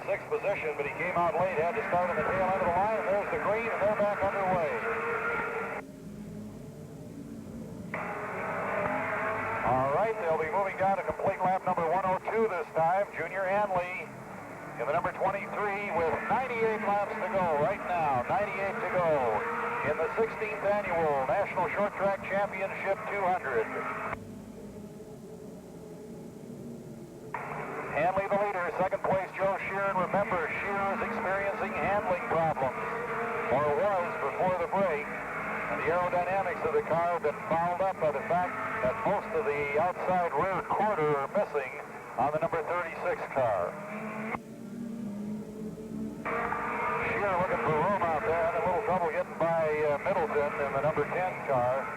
sixth position, but he came out late, had to start on the tail end of the line, and there's the green, and they're back underway. All right, they'll be moving down to complete lap number 102 this time. Junior Hanley in the number 23 with 98 laps to go right now, 98 to go in the 16th annual National Short Track Championship 200. Hanley the leader, second place Joe Shear, and remember, Shear is experiencing handling problems, or was before the break, and the aerodynamics of the car have been fouled up by the fact that most of the outside rear quarter are missing on the number 36 car. Shear looking for room out there, and a little trouble getting by Middleton in the number 10 car.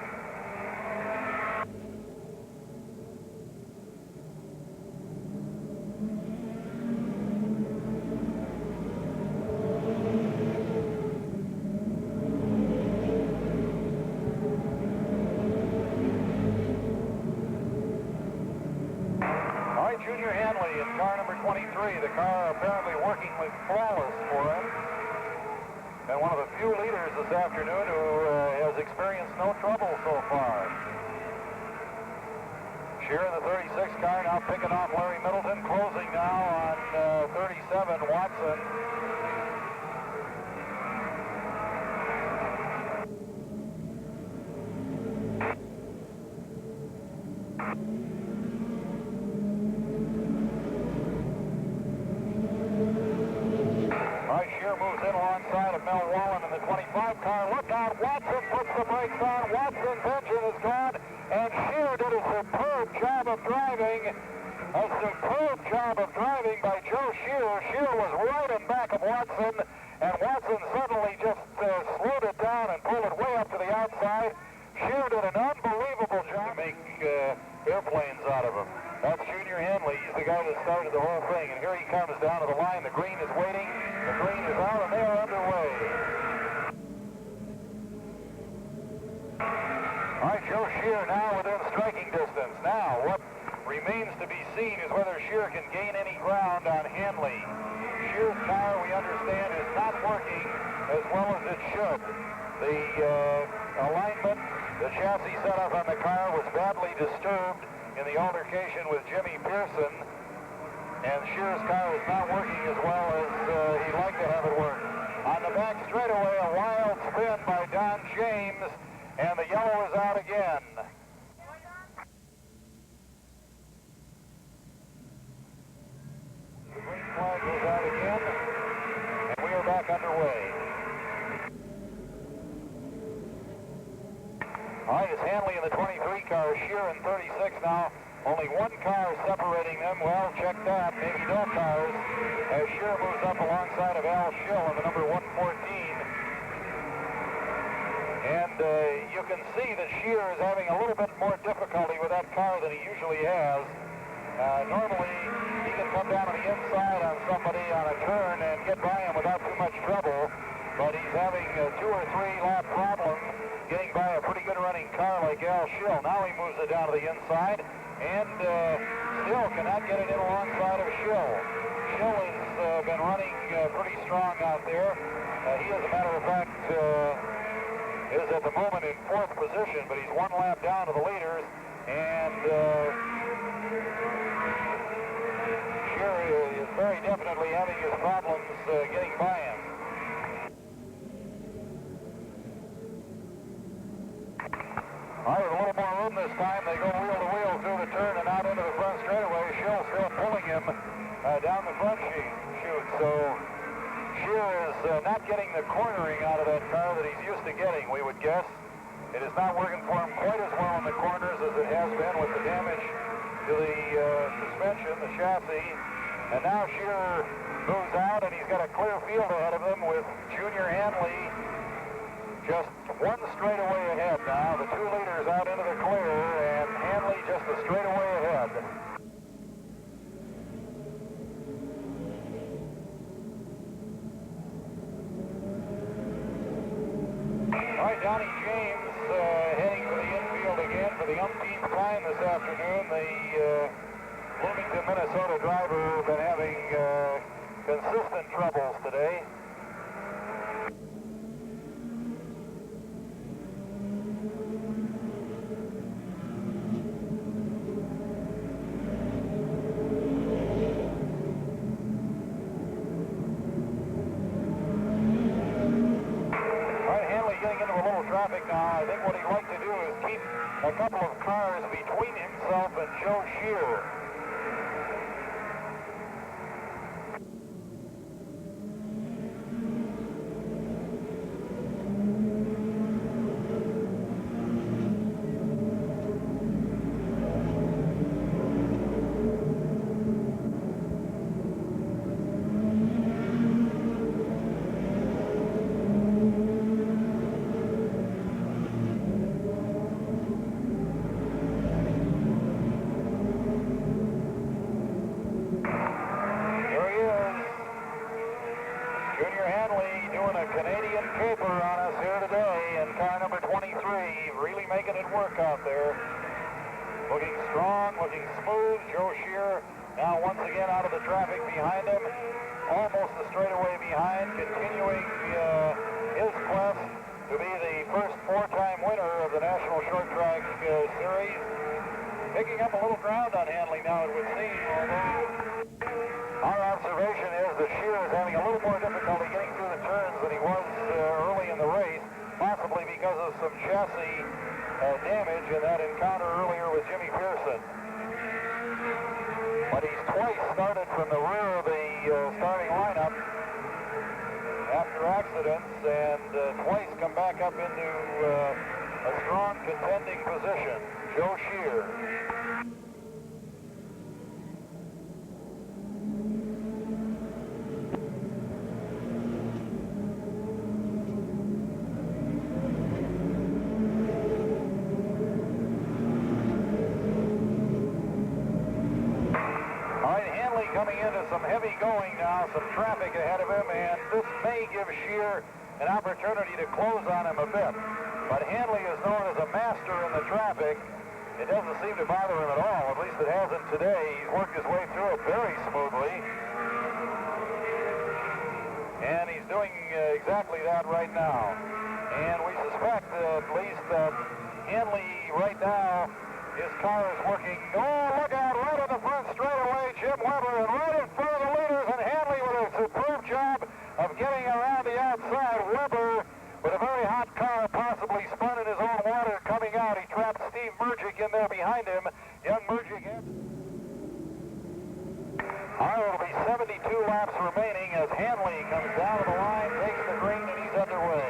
Junior Hanley in car number 23, the car apparently working with flawless for him. And one of the few leaders this afternoon who has experienced no trouble so far. Shear in the 36 car now picking off Larry Middleton, closing now on 37, Watson. Moves in alongside of Mel Wallen in the 25 car. Look out, Watson puts the brakes on. Watson's engine is gone, and Shear did a superb job of driving. A superb job of driving by Joe Shear. Shear was right in back of Watson, and Watson suddenly just slowed it down and pulled it way up to the outside. Shear did an unbelievable job to make airplanes out of him. That's Junior Hanley. He's the guy that started the whole thing. And here he comes down to the line. The green is waiting. The green is out, and they are underway. All right, Joe Shear now within striking distance. Now, what remains to be seen is whether Shear can gain any ground on Hanley. Shear's car, we understand, is not working as well as it should. The alignment, the chassis setup on the car was badly disturbed in the altercation with Jimmy Pearson, and Shear's car is not working as well as he'd like to have it work. On the back straightaway, a wild spin by Don James, and the yellow is out again. The green flag goes out again, and we are back underway. All right, it's Hanley in the 23 car, Shear in 36 now. Only one car separating them. Well, check that. Maybe no cars. As Shear moves up alongside of Al Schill in the number 114. And you can see that Shear is having a little bit more difficulty with that car than he usually has. Normally, he can come down on the inside on somebody on a turn and get by him without too much trouble. But he's having 2 or 3 lap problems getting by a pretty good running car like Al Schill. Now he moves it down to the inside and still cannot get it in alongside of Schill. Schill has been running pretty strong out there. He, as a matter of fact, is at the moment in 4th position, but he's 1 lap down to the leaders, and Shear is very definitely having his problems getting by him. All right, with a little more room this time, they go wheel to wheel through the turn and out into the front straightaway. Schill still pulling him down the front chute. So Shear is not getting the cornering out of that car that he's used to getting, we would guess. It is not working for him quite as well in the corners as it has been with the damage to the suspension, the chassis. And now Shear moves out, and he's got a clear field ahead of him with Junior Hanley just 1 straightaway ahead now. The 2 leaders out into the clear, and Hanley just a straightaway ahead. All right, Donnie James heading for the infield again for the umpteenth time this afternoon. The Bloomington, Minnesota driver has been having consistent troubles today. Traffic now. I think what he'd like to do is keep a couple of cars between himself and Joe Shear. Canadian caper on us here today in car number 23, really making it work out there. Looking strong, looking smooth. Joe Shear now once again out of the traffic behind him, almost a straightaway behind, continuing his quest to be the first four-time winner of the National Short Track Series. Picking up a little ground on Hanley now, it would seem, although our observation is that Shear is having a little more difficulty getting through the turns than he was early in the race, possibly because of some chassis damage in that encounter earlier with Jimmy Pearson. But he's twice started from the rear of the starting lineup after accidents, and twice come back up into a strong contending position. Joe Shear. Coming into some heavy going now, some traffic ahead of him, and this may give Shear an opportunity to close on him a bit. But Hanley is known as a master in the traffic. It doesn't seem to bother him at all, at least it hasn't today. He's worked his way through it very smoothly. And he's doing exactly that right now. And we suspect at least that Hanley right now, his car is working. Oh, look out, right on the front straightaway, Jim Weber, and right in front of the leaders, and Hanley with a superb job of getting around the outside. Weber, with a very hot car, possibly spun in his own water coming out. He trapped Steve Murgic in there behind him. Young Murgic. It'll be 72 laps remaining as Hanley comes down to the line, takes the green, and he's underway.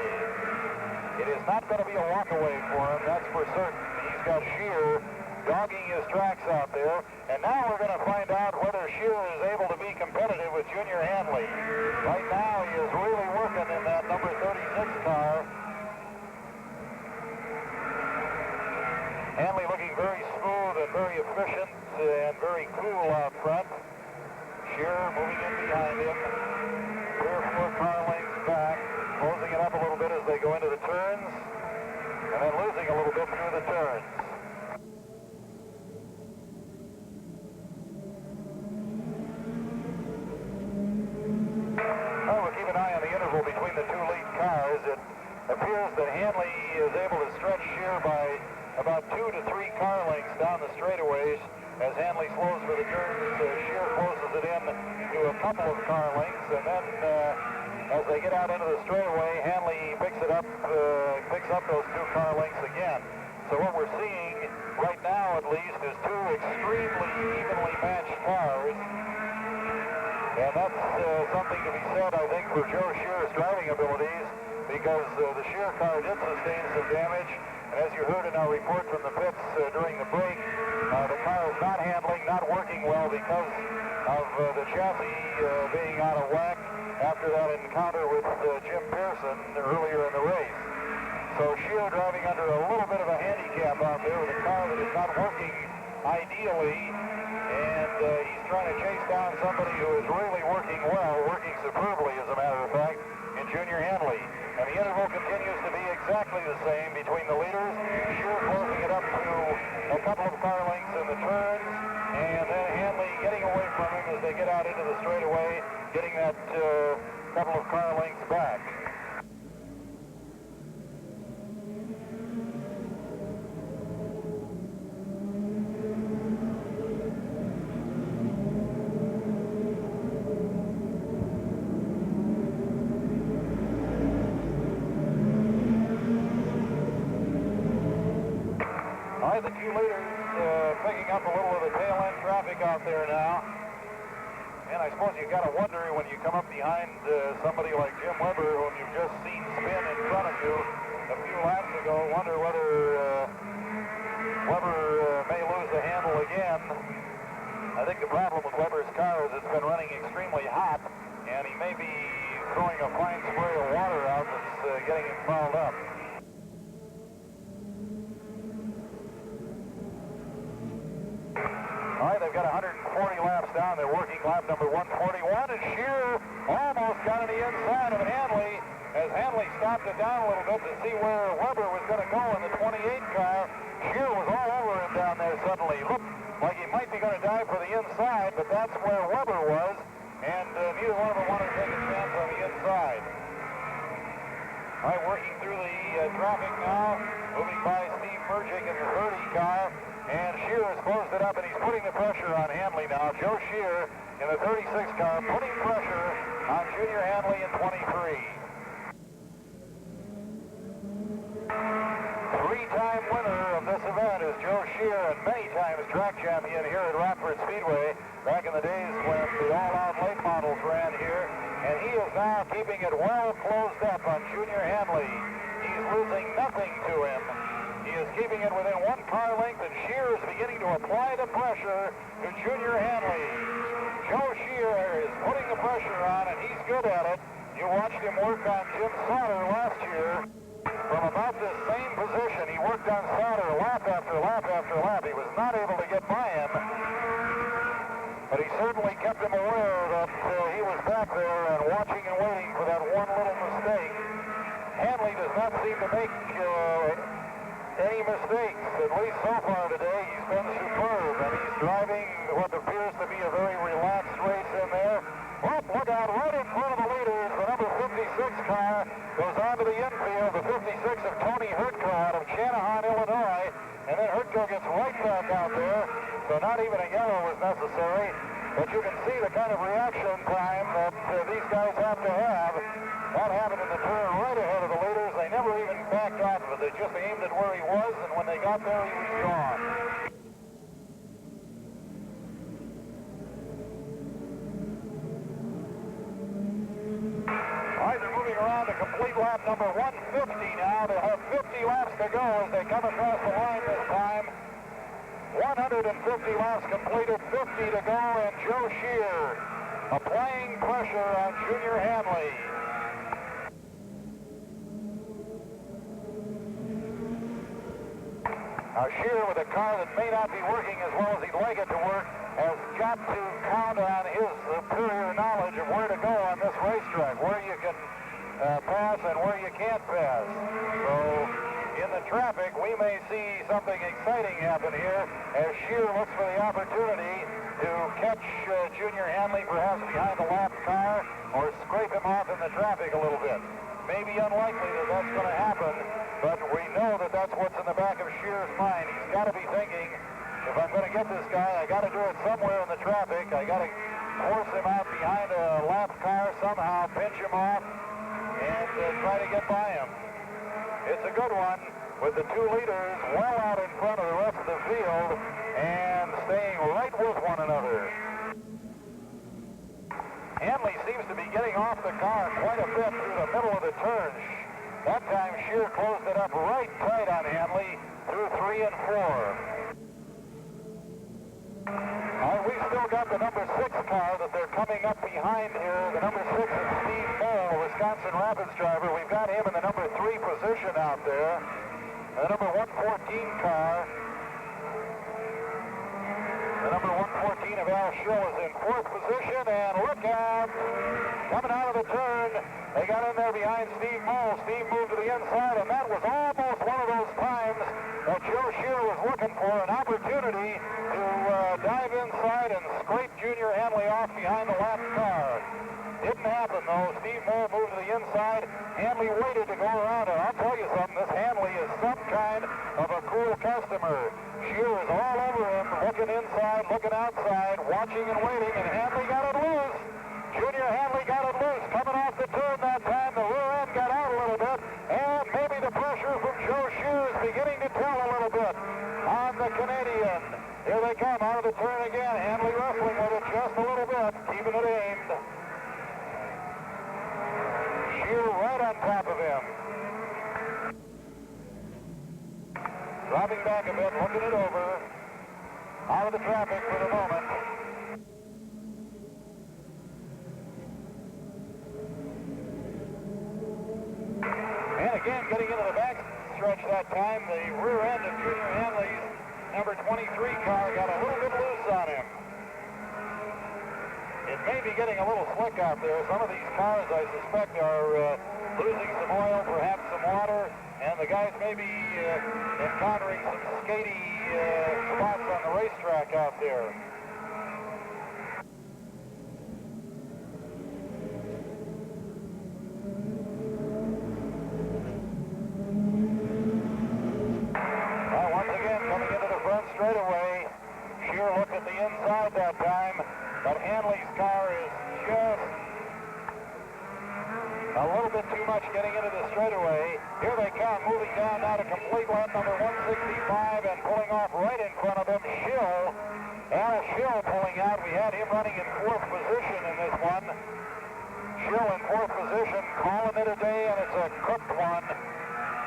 It is not going to be a walkaway for him, that's for certain. He's got Shear dogging his tracks out there, and now we're going to find out whether Shear is able to be competitive with Junior Hanley. Right now, he is really working in that number 36 car. Hanley looking very smooth and very efficient and very cool out front. Shear moving in behind him. 3 or 4 car lengths back, closing it up a little bit as they go into the turns, and then losing a little bit through the turns. Well, we'll keep an eye on the interval between the 2 lead cars. It appears that Hanley is able to stretch Shear by about 2 to 3 car lengths down the straightaways. As Hanley slows for the turns, Shear closes it in to a couple of car lengths, and then as they get out into the straightaway, Hanley picks up those 2 car lengths again. So what we're seeing right now, at least, is 2 extremely evenly matched cars. And that's something to be said, I think, for Joe Shear's driving abilities, because the Shear car did sustain some damage. And as you heard in our report from the pits during the break, the car is not handling, not working well because of the chassis being out of whack after that encounter with Jim Pearson earlier in the race. So Shear driving under a little bit of a handicap out there with a car that is not working ideally, and he's trying to chase down somebody who is really working well, working superbly as a matter of fact, in Junior Hanley. And the interval continues to be exactly the same between the leaders. Shear closing it up to a couple of car lengths in the turns, and then Hanley getting away from him as they get out into the straightaway. getting that couple of car lengths back. The two leaders picking up a little of the tail end traffic out there now. And I suppose you got to wonder when you come up behind somebody like Jim Webber, whom you've just seen spin in front of you a few laps ago, wonder whether Webber may lose the handle again. I think the problem with Webber's car is it's been running extremely hot, and he may be throwing a fine spray of water out that's getting him fouled up. All right, they've got 140 laps down. They're working lap number 141, and Shear almost got on the inside of Hanley as Hanley stopped it down a little bit to see where Webber was going to go in the 28 car. Shear was all over him down there suddenly. Looked like he might be going to dive for the inside, but that's where Webber was, and neither one of them wanted to take a chance on the inside. All right, working through the traffic now, moving by Steve Murgick in the 30 car. And Shear has closed it up, and he's putting the pressure on Hanley now. Joe Shear in the 36 car putting pressure on Junior Hanley in 23. Three-time winner of this event is Joe Shear, and many times track champion here at Rockford Speedway back in the days when the all-out late models ran here. And he is now keeping it well closed up on Junior Hanley. He's losing nothing to him. He is keeping it within one car length, and Shear is beginning to apply the pressure to Junior Hanley. Joe Shear is putting the pressure on, and he's good at it. You watched him work on Jim Sauter last year. From about this same position, he worked on Sauter lap after lap after lap. He was not able to get by him, but he certainly kept him aware that he was back there and watching and waiting for that one little mistake. Hanley does not seem to make any mistakes, at least so far today. He's been superb, and he's driving what appears to be a very relaxed race in there. Oh, look out, right in front of the leaders. The number 56 car goes on to the infield. The 56 of Tony Hurtko out of Challange, Illinois. And then Hurtko gets right back out there, so not even a yellow was necessary. But you can see the kind of reaction time that these guys have to have. That happened in the turn right ahead of the leaders. They never even backed off of it. They just aimed at where he was, and when they got there, he was gone. All right, they're moving around to complete lap number 150 now. They'll have 50 laps to go as they come across the line this time. 150 laps completed, 50 to go, and Joe Shear applying pressure on Junior Hanley. Now Shear, with a car that may not be working as well as he'd like it to work, has got to count on his superior knowledge of where to go on this racetrack, where you can pass and where you can't pass. So in the traffic, we may see something exciting happen here as Shear looks for the opportunity to catch Junior Hanley perhaps behind the lap car or scrape him off in the traffic a little bit. Maybe unlikely that that's going to happen, but we know that that's what's in the back of Shear's mind. He's got to be thinking, if I'm going to get this guy, I got to do it somewhere in the traffic. I got to force him out behind a lap car somehow, pinch him off, and try to get by him. It's a good one with the two leaders well out in front of the rest of the field and staying right with one another. Hanley seems to be getting off the car quite a bit through the middle of the turn. That time Shear closed it up right tight on Hanley through 3 and 4. We've still got the number 6 car that they're coming up behind here. The number 6 is Steve Moll, Wisconsin Rapids driver. We've got him in the number 3 position out there. The number 114 car, the number 114 of Al Schill is in 4th position, and look out, coming out of the turn, they got in there behind Steve Moll. Steve moved to the inside, and that was almost one of those times that Joe Shear was looking for, an opportunity to dive inside and scrape Junior Hanley off behind the lap car. nothing, though. Steve Moore moved to the inside. Hanley waited to go around it. I'll tell you something, this Hanley is some kind of a cool customer. Shear is all over him, looking inside, looking outside, watching and waiting, and Hanley got it loose. Junior Hanley got it loose, coming off the turn that time. The rear end got out a little bit, and maybe the pressure from Joe Shear is beginning to tell a little bit on the Canadian. Here they come out of the turn again. Hanley wrestling with it just a little bit, keeping it aimed. Shear right on top of him. Dropping back a bit, looking it over. Out of the traffic for the moment. And again, getting into the back stretch that time, the rear end of Junior Hanley's number 23 car got a little bit loose on him. It may be getting a little slick out there. Some of these cars, I suspect, are losing some oil, perhaps some water, and the guys may be encountering some skatey spots on the racetrack out there. Straightaway. Shear looked at the inside that time, but Hanley's car is just a little bit too much getting into the straightaway. Here they come, moving down now to complete lap number 165 and pulling off right in front of them, Schill. Al Schill pulling out. We had him running in 4th position in this one. Schill in 4th position, calling it a day, and it's a cooked one.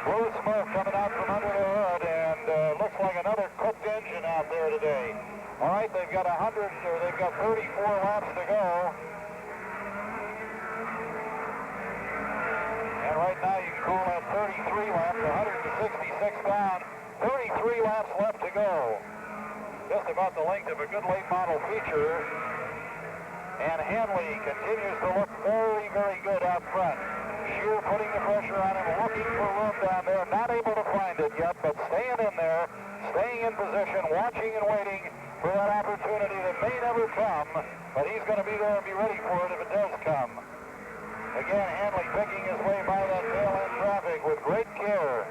Blue smoke coming out from under the hood, and looks like another cooked engine out there today. All right, they've got 34 laps to go. And right now you can call that 33 laps, 166 down, 33 laps left to go. Just about the length of a good late model feature. And Hanley continues to look very, very good out front. Shear putting the pressure on him, looking for room down there, not able to find it yet, but staying in there, staying in position, watching and waiting for that opportunity that may never come, but he's going to be there and be ready for it if it does come. Again, Hanley picking his way by that tail end traffic with great care.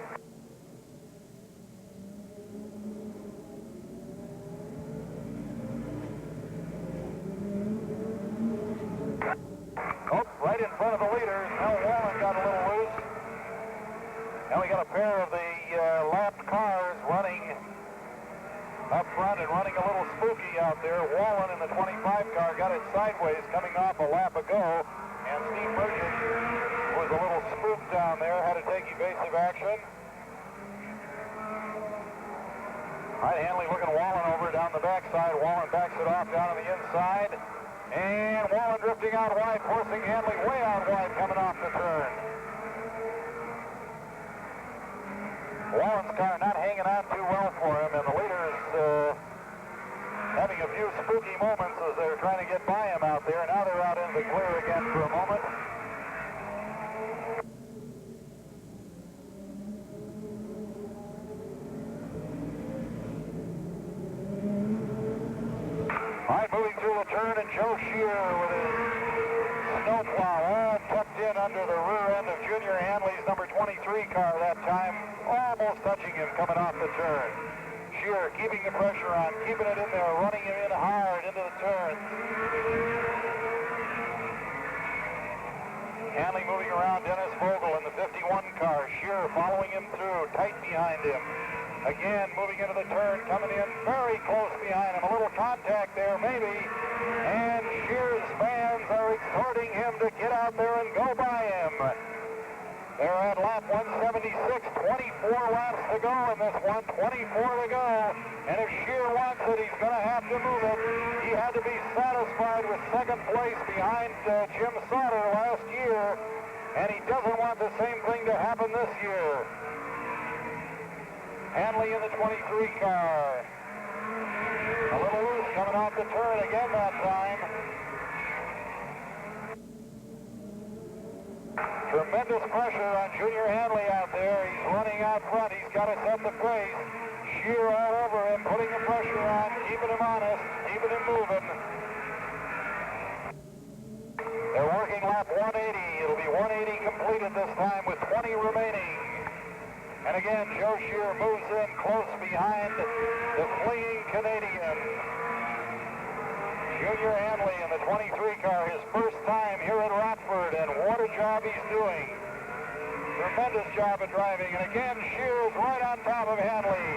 Oh, right in front of the leaders. Mel Wallen got a little loose. Now we got a pair of the lapped cars running up front and running a little spooky out there. Wallen in the 25 car got it sideways coming off a lap ago. And Steve Merchant was a little spooked down there, had to take evasive action. Right, Hanley looking Wallen over down the backside. Wallen backs it off down on the inside. And Wallen drifting out wide, forcing Hanley way out wide coming off the turn. Wallen's car not hanging on too well for him, and the leaders having a few spooky moments as they're trying to get by him out there. Now they're out in the clear again for a moment. All right, moving through the turn, and Joe Shear with his snowplow all tucked in under the rear end of Junior Hanley's number 23 car that time, almost touching him coming off the turn. Shear keeping the pressure on, keeping it in there, running him in hard into the turn. Hanley moving around Dennis Vogel in the 51 car. Shear following him through, tight behind him. Again, moving into the turn, coming in very close behind him. A little contact there, maybe. And Shear's fans are exhorting him to get out there and go by him. They're at lap 176, 24 laps to go in this one, 24 to go. And if Shear wants it, he's going to have to move it. He had to be satisfied with second place behind Jim Sauter last year, and he doesn't want the same thing to happen this year. Hanley in the 23 car. A little loose coming off the turn again that time. Tremendous pressure on Junior Hanley out there. He's running out front. He's got to set the pace. Shear all over him, putting the pressure on, keeping him honest, keeping him moving. They're working lap lap 180. It'll be 180 completed this time with 20 remaining. And again, Joe Shear moves in close behind the fleeing Canadian. Junior Hanley in the 23 car, his first time here at Rockford, and what a job he's doing. Tremendous job of driving, and again, Shear is right on top of Hanley.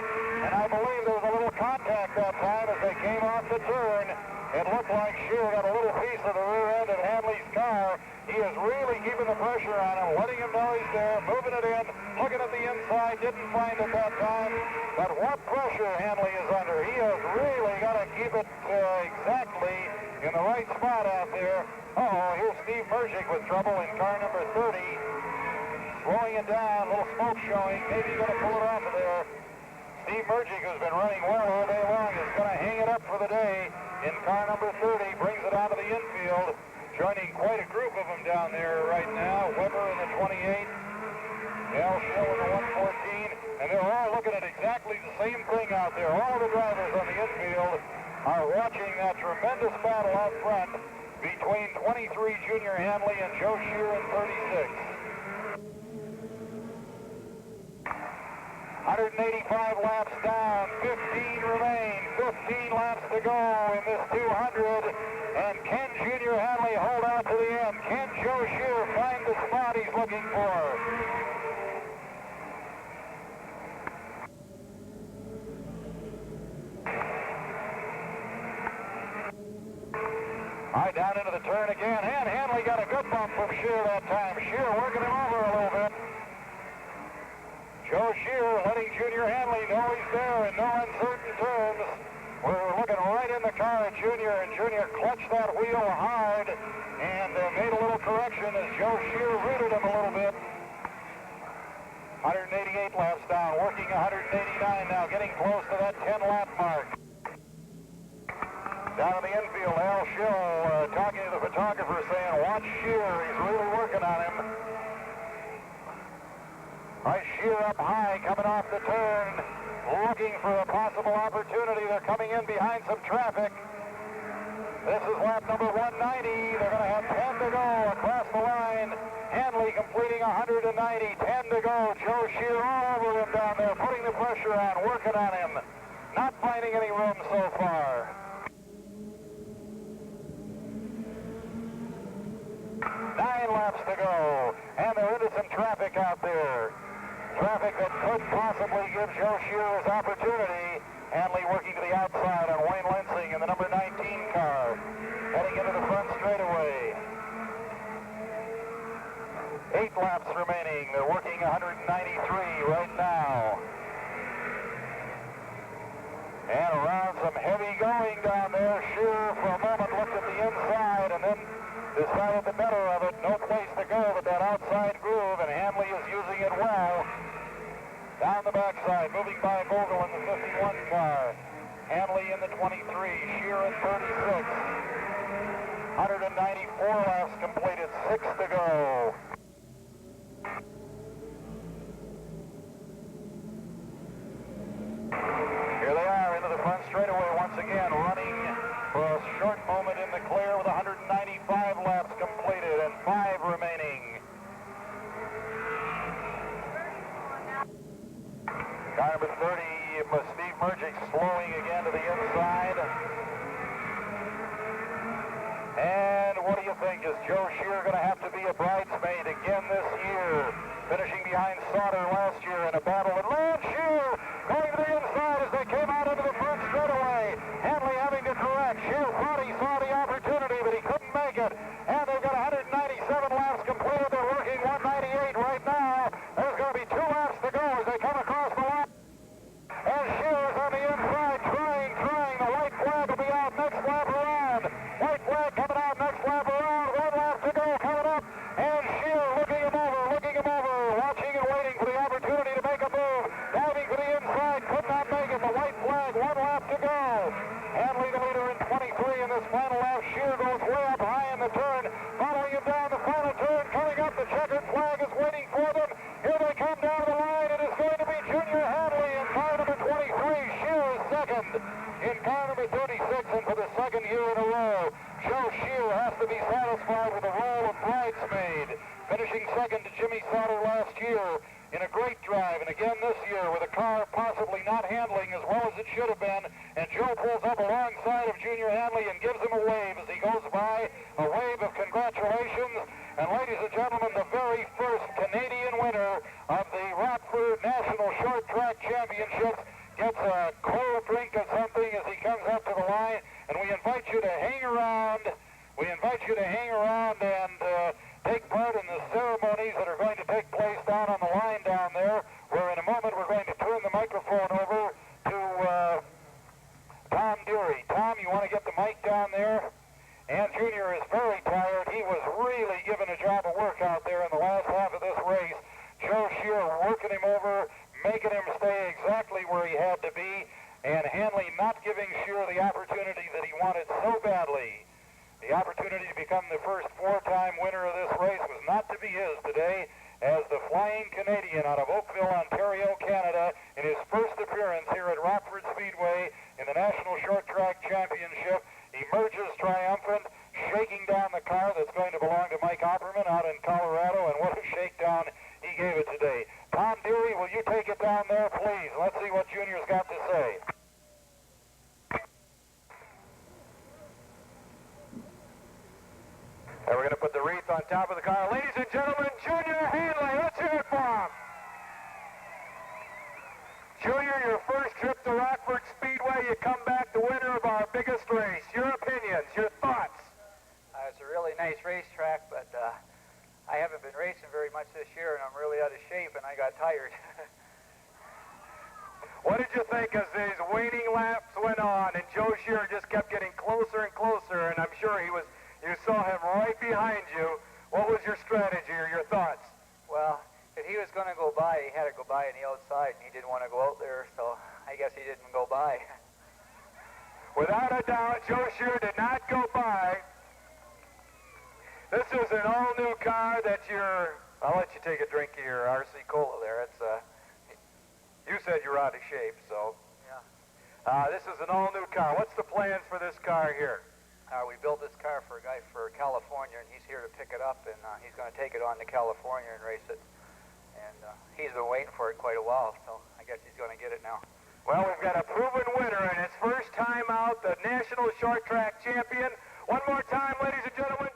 And I believe there was a little contact that time as they came off the turn. It looked like Shear got a little piece of the rear end of Hanley's car. He is really keeping the pressure on him, letting him know he's there, moving it in, looking at the inside, didn't find it that time. But what pressure Hanley is under. He has really got to keep it exactly in the right spot out there. Uh-oh, here's Steve Mergic with trouble in car number 30. Slowing it down, a little smoke showing, maybe he's going to pull it off of there. Steve Mergic, who's been running well all day long, is going to hang it up for the day in car number 30, brings it out of the infield, joining quite a group of them down there right now. Weber in the 28, Al Schill in the 114, and they're all looking at exactly the same thing out there. All the drivers on the infield are watching that tremendous battle out front between 23 Junior Hanley and Joe Shear in 36. 185 laps down, 15 remain, 15 laps to go in this 200, and can Junior Hanley hold out to the end? Can Joe Shear find the spot he's looking for? All right, down into the turn again, and Hanley got a good bump from Shear that time. Shear working him over a little bit. Joe Shear letting Junior Hanley know he's there in no uncertain terms. We're looking right in the car at Junior, and Junior clutched that wheel hard and made a little correction as Joe Shear rooted him a little bit. 188 laps down, working 189 now, getting close to that 10-lap mark. Down in the infield, Al Schill talking to the photographer saying, watch Shear, he's really working on him. Right, Shear up high, coming off the turn, looking for a possible opportunity. They're coming in behind some traffic. This is lap number 190. They're going to have 10 to go across the line. Hanley completing 190, 10 to go. Joe Shear all over him down there, putting the pressure on, working on him. Not finding any room so far. 9 laps to go, and they're into some traffic out there. Traffic that could possibly give Joe Shear his opportunity. Hanley working to the outside on Wayne Lensing in the number 19 car, heading into the front straightaway. 8 laps remaining. They're working 193 right now. And around some heavy going down there. Shear for a moment looked at the inside and then decided the better of it. No place to go but that outside groove, and Hanley is using it well. Down the backside, moving by Vogel in the 51 car. Hanley in the 23, Shear in 36. 194 laps completed, 6 to go. Here they are into the front straightaway once again, running for a short moment in the clear with 195 laps completed and 5 remaining. Car number 30, Steve Mergic slowing again to the inside. And what do you think? Is Joe Shear going to have to be a bridesmaid again this year? Finishing behind Sauter last year in a battle. And Lance Shear going to the inside as they came out into the front straightaway. Hanley having to correct. Shear thought he saw the opportunity, but he couldn't make it. And they've got 197 laps completed. They're working 198 right now. There's going to be 2 laps to go as they come across the line. And Shear is on the inside, trying. The white flag will be out next lap around. White flag coming out next lap around. 1 lap to go coming up. And Shear looking him over, watching and waiting for the opportunity. Shear has to be satisfied with the role of bridesmaid, finishing second to Jimmy Sauter last year in a great drive, and again this year with a car possibly not handling as well as it should have been, and Joe pulls up alongside of Junior Hanley and gives him a wave as he goes by, a wave of congratulations. And ladies and gentlemen, the very first Canadian winner of the Rockford National Short Track Championships gets a cold drink of something as he comes up to the line, and we invite you to hang around. We invite you to hang around and take part in the ceremonies that are going to take place down on the line down there, where in a moment we're going to turn the microphone over to Tom Deary. Tom, you want to get the mic down there? And Junior is very tired. He was really given a job of work out there in the last half of this race. Joe Shear working him over, making him stay exactly where he had to be, and Hanley not giving Shear the opportunity that he wanted so badly. The opportunity to become the first four-time winner of this race was not to be his today, as the Flying Canadian out of Oakville, Ontario, Canada, in his first appearance here at Rockford Speedway in the National Short Track Championship, emerges triumphant, shaking down the car that's going to belong to Mike Opperman out in Colorado, and what a shakedown he gave it today. Tom Deary, will you take it down there, please? Let's see what Junior's got to say. And we're going to put the wreath on top of the car. Ladies and gentlemen, Junior Hanley, let's hear it for him. Junior, your first trip to Rockford Speedway, you come back the winner of our biggest race. Your opinions, your thoughts? It's a really nice racetrack, but I haven't been racing very much this year, and I'm really out of shape, and I got tired. What did you think as these waning laps went on, and Joe Shear just kept getting closer and closer, and I'm sure you saw him right behind you. What was your strategy or your thoughts? Well, if he was going to go by, he had to go by on the outside, and he didn't want to go out there, so I guess he didn't go by. Without a doubt, Joe Shear did not go by. This is an all-new car that I'll let you take a drink of your RC Cola there. You said you're out of shape, so. Yeah. This is an all-new car. What's the plans for this car here? We built this car for a guy for California, and he's here to pick it up, and he's going to take it on to California and race it. And he's been waiting for it quite a while, so I guess he's going to get it now. Well, we've got a proven winner, and his first time out, the National Short Track Champion. One more time, ladies and gentlemen.